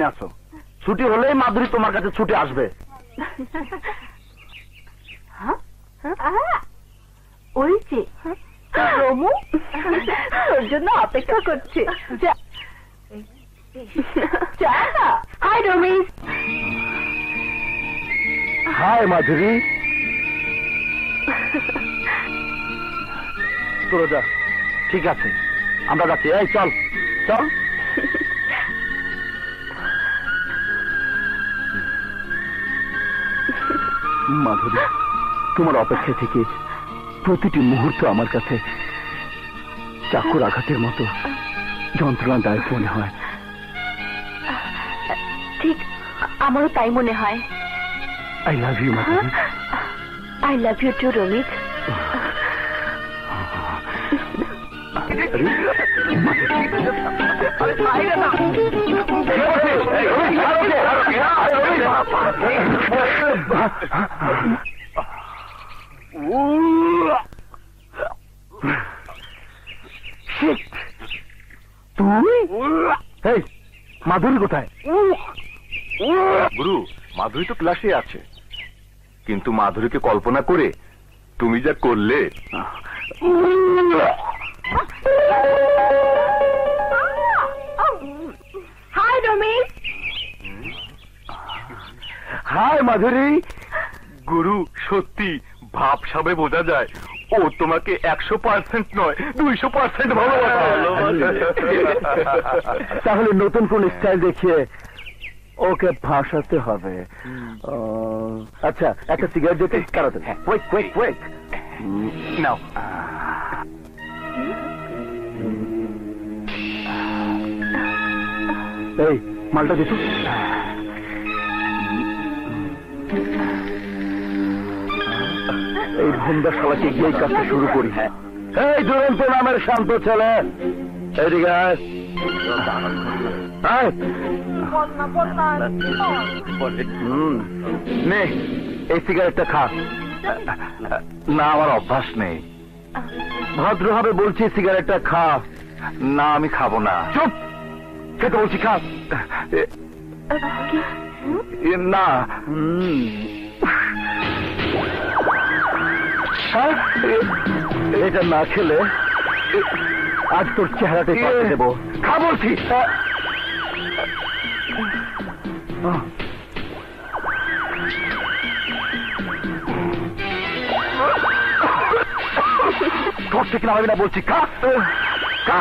আসো, ছুটি হলেই মাধুরী তোমার কাছে ছুটে আসবে। ওই যে রমু তোর জন্য অপেক্ষা করছে। হাই রমেশ। হাই মাধুরী। তোরা যা, ঠিক আছে আমরা যাচ্ছি। এই চল চল। মাধুরী, তোমার অপেক্ষা থেকে প্রতিটি মুহূর্ত আমার কাছে চাকুর আঘাতের মতো যন্ত্রণাদায়ক মনে হয়। ঠিক আমারও তাই মনে হয়। I love you Madhuri. I love you too Ramit. তুই মাধুরী কোথায়? গুরু, মাধুরী তো ক্লাসে আছে, কিন্তু মাধুরীকে কল্পনা করে তুমি যা করলে। হাই রমেশ। হাই মাধুরী। গুরু, সত্যি ভাবসাবে বোঝা যায় ও তোমাকে 100% নয় 200% ভালোবাসে। তাহলে নতুন কোন স্টাইল দেখিয়ে ওকে ভাসাতে হবে। আচ্ছা, একটা সিগারেট দিতে কারাতে। কুইক কুইক কুইক নাও। এই মালটা দিত। এই ভুন্দা শালাকে গিয়ে কাজটা শুরু করি। এই দুরন্ত নামের শান্ত ছেলে, এদিকে আয়। নে এই সিগারেটটা খা। না, আমার অভ্যাস নেই। ভদ্রভাবে বলছি সিগারেটটা খা। না, আমি খাবো না। চুপ, খেতে বলছি খা। না, এটা না খেলে আজ তোর চেহারাতে পাঠিয়ে দেবো। খা বলছি। তোর থেকে নামাবি না বলছি। খা খা।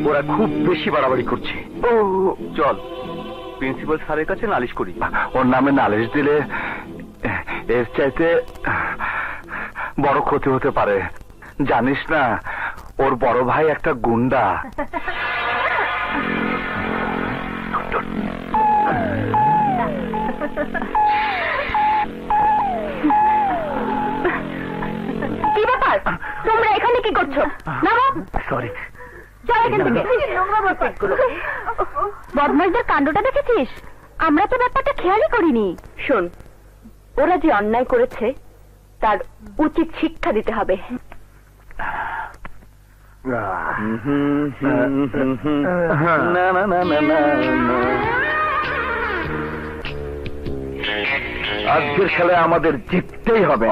ওরা খুব বেশি বাড়াবাড়ি করছে। চল প্রিন্সিপাল স্যারের কাছে নালিশ করি। ওর নামে নালিশ দিলে এর চাইতে বড় ক্ষতি হতে পারে। জানিস না, ওর বড় ভাই একটা গুন্ডা। কি ব্যাপার, তোমরা এখানে কি করছো? সরি। বদমাইশদের কাণ্ডটা দেখেছিস? আমরা তো ব্যাপারটা খেয়ালই করিনি। শোন, ওরা যে অন্যায় করেছে তার উচিত শিক্ষা দিতে হবে। আজকের খেলায় আমাদের জিততেই হবে।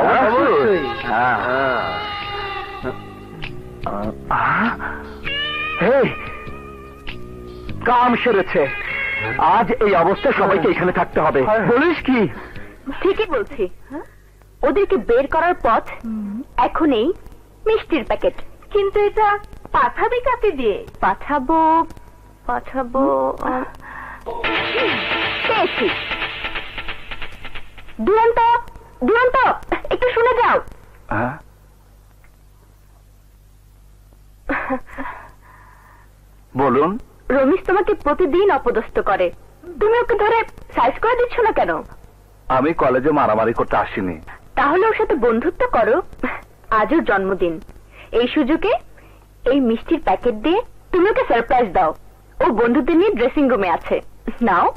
কাম সেরেছে। আজ এই অবস্থায় সবাইকে এখানে থাকতে হবে। বলিস কি? ঠিকই বলছি। ওদেরকে বের করার পথ এখনই মিষ্টির প্যাকেট। কিন্তু এটা পাঠাবে কাকে দিয়ে? পাঠাবো পেয়েছি। দুরন্ত দুরন্ত, একটু শুনে যাও। হ্যাঁ? বলুন। রমেশ তোমাকে প্রতিদিন অপদস্থ করে, তুমি ওকে ধরে সাইজ করে দিচ্ছ না কেন? আমি কলেজে মারামারি করতে আসিনি। তাহলে ওর সাথে বন্ধুত্ব করো। আজ ওর জন্মদিন, এই সুযোগে এই মিষ্টির প্যাকেট দিয়ে তুমি ওকে সারপ্রাইজ দাও। ও বন্ধুদের নিয়ে ড্রেসিং রুমে আছে, নাও।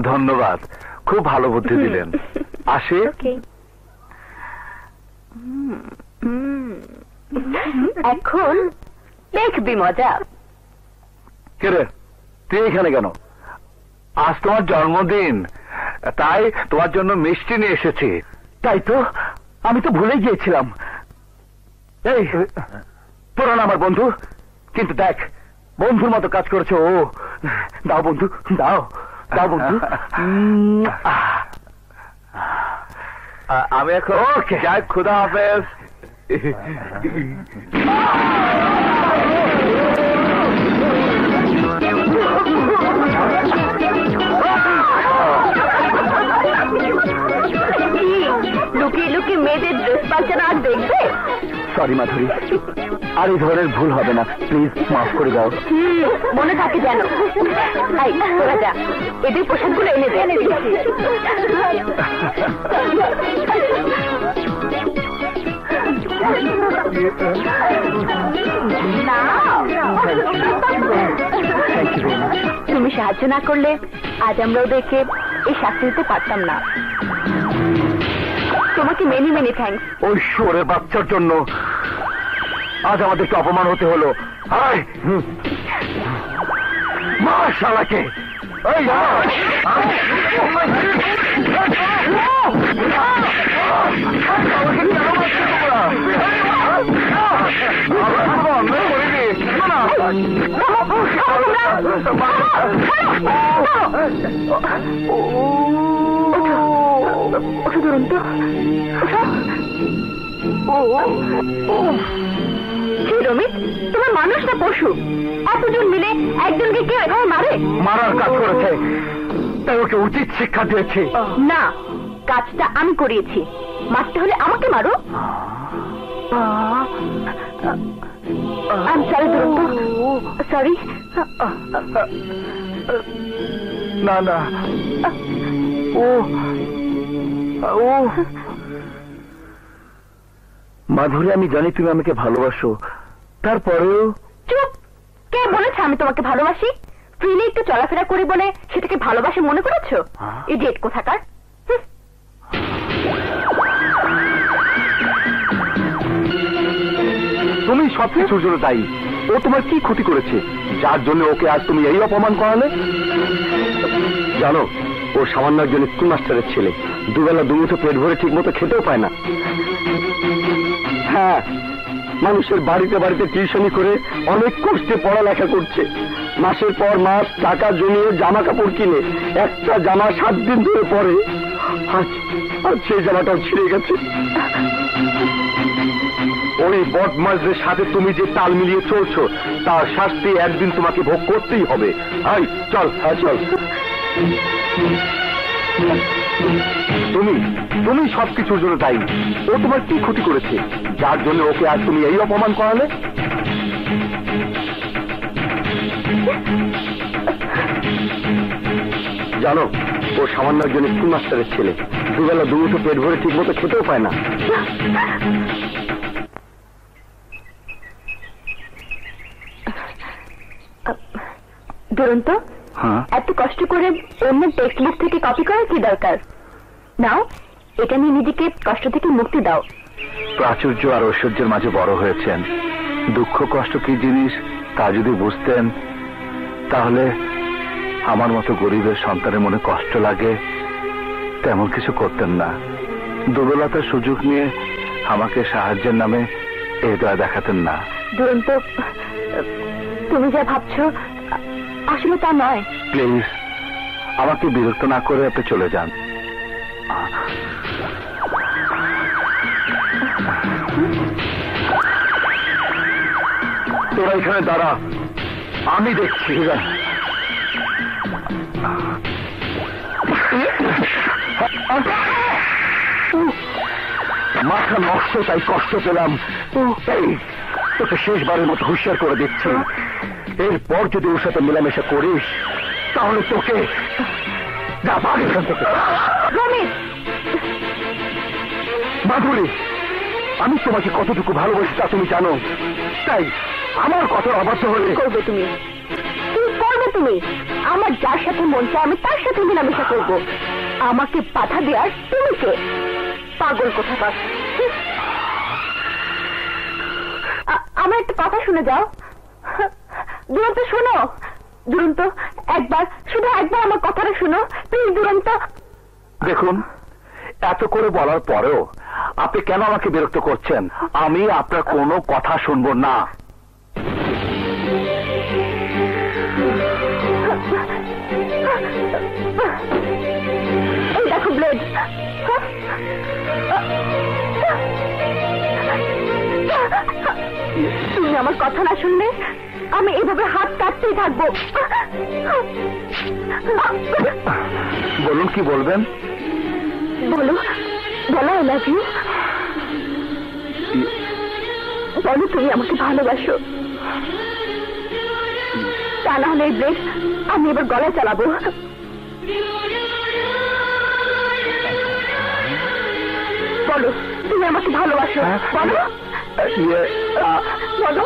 ধন্যবাদ, খুব ভালো বুদ্ধি দিলেন। আসি। এখন দেখবি মজা। কে রে, তুই এখানে কেন? আজ তোমার জন্মদিন, তাই তোমার জন্য মিষ্টি নিয়ে এসেছি। তাই তো, আমি তো ভুলে গিয়েছিলাম। এই তোরা না আমার বন্ধু, কিন্তু দেখ বন্ধুর মতো কাজ করেছে ও। দাও বন্ধু, দাও দাও বন্ধু। আমি এখন যাই, খুদা হাফেজ। লুকিয়ে লুকিয়ে মেয়েদের ড্রেস পাল্টানো আর দেখবে? সরি মাধুরী, আর এই ধরনের ভুল হবে না, প্লিজ মাফ করে দাও। মনে থাকে যেন। তোরা যা, এদের পোশাকগুলো এনে দে। তুমি সাহায্য না করলে আজ আমরা ওদেরকে এই শাস্তি দিতে পারতাম না। তোমাকে মেনি মেনি থ্যাঙ্কস। ওই শোরের বাচ্চার জন্য আজ আমাদেরকে অপমান হতে হলো। মা শালাকে। দুরন্ত, রমিত, তোমার মানুষ না পশু? এতজন মিলে একজনকে কেউ এভাবে মারে? মারার কাজ করেছে, তাই ওকে উচিত শিক্ষা দিয়েছি। না, কাজটা আমি করিয়েছি, মারতে হলে আমাকে মারো। সরি দুরন্ত, সরি। না না, ও ও মাধুরী, আমি জানি তুমি আমাকে ভালোবাসো, তারপরেও। চুপ! কে বলেছে আমি তোমাকে ভালোবাসি? ফ্রিলি একটু চলাফেরা করি বলে সেটাকে ভালোবাসে মনে করেছো? ইডিয়েট কোথাকার। তুমি সবকিছুর জন্য দায়ী। ও তোমার কি ক্ষতি করেছে যার জন্য ওকে আজ তুমি এই অপমান করালে? জানো, ও সামান্য একজন স্কুল মাস্টারের ছেলে, দুবেলা দুমুঠো পেট ভরে ঠিক মতো খেতেও পায় না। হ্যাঁ, মানুষের বাড়িতে বাড়িতে টিউশনি করে অনেক কষ্টে পড়ালেখা করছে, মাসের পর মাস টাকা জমিয়ে জামা কাপড় কিনে একটা জামা 7 দিন ধরে পরে। আজ সেই জামাটাও ছিঁড়ে গেছে। ওই বদমাশদের সাথে তুমি যে তাল মিলিয়ে চলছো, তার শাস্তি একদিন তোমাকে ভোগ করতেই হবে। আই চল, হ্যাঁ চল। তুমি সবকিছুর জন্য দায়ী। ও তোমার কি ক্ষতি করেছে যার জন্য ওকে আজ তুমি এই অপমান করালে? জানো, ও সামান্য একজন স্কুল মাস্টারের ছেলে, দুবেলা দুমুঠো পেট ভরে ঠিক মতো খেতেও পায় না। দুরন্ত, এত কষ্ট করে অন্য টেক্সট বুক থেকে কপি করার কি দরকার? নাও, এটা নিয়ে নিজেকে কষ্ট থেকে মুক্তি দাও। প্রাচুর্য আর ঐশ্বর্যের মাঝে বড় হয়েছেন, দুঃখ কষ্ট কি জিনিস তা যদি বুঝতেন, তাহলে আমার মতো গরিবের সন্তানের মনে কষ্ট লাগে তেমন কিছু করতেন না। দুর্বলতার সুযোগ নিয়ে আমাকে সাহায্যের নামে এই দয়া দেখাতেন না। দুরন্ত, তুমি যা ভাবছো আসলে তা নয়। প্লিজ, আমাকে বিরক্ত না করে আপনি চলে যান। তোরা এখানে দাঁড়া, আমি দেখছি। মাথা নষ্ট, তাই কষ্ট পেলাম। এই তোকে শেষবারের মতো হুঁশিয়ার করে দিচ্ছি, এরপর যদি ওর সাথে মেলামেশা করিস তাহলে তোকে যা ভাগ এখান থেকে। রমেশ, মাধুরী, আমি তোমাকে কতটুকু ভালোবাসি তা তুমি জানো, তাই আমার কথা অবাধ্য হলে করবে তুমি? কি করবে তুমি? আমার যার সাথে মন চায় আমি তার সাথে মেলামেশা করব। আমাকে বাধা দেওয়ার তুমি কে? পাগল কোথাকার। আমার একটা কথা শুনে যাও। দুরন্ত শোনো, দুরন্ত একবার, শুধু একবার আমার কথাটা শোনো প্লিজ দুরন্ত। দেখুন, এত করে বলার পরেও আপনি কেন আমাকে বিরক্ত করছেন? আমি আপনার কোনো কথা শুনবো না। এই দেখো ব্লেড। তুমি আমার কথা না শুনলে আমি এভাবে হাত কাটতেই থাকবো। বলুন, কি বলবেন? বলো, বলো আই লাভ ইউ। বলো তুমি আমাকে ভালোবাসো। তা না হলে এই ব্লেড আমি এবার গলায় চালাবো। বলো তুমি আমাকে ভালোবাসো। বলো বলো।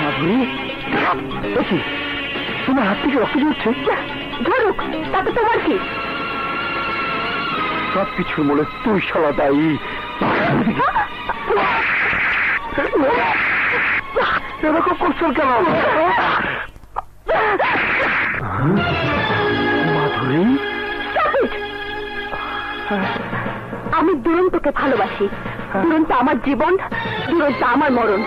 মাধুরী, দেখি তোমার হাত থেকে রক্ত ঝরছে। ধরুক, তাতে তোমার কি? সব কিছুর মূলে তুই শালা দায়ী। এরকম করছেন কেন? মাধুরী, আমি দুরন্তকে ভালোবাসি। দুরন্ত আমার জীবন, দুরন্ত আমার মরণ।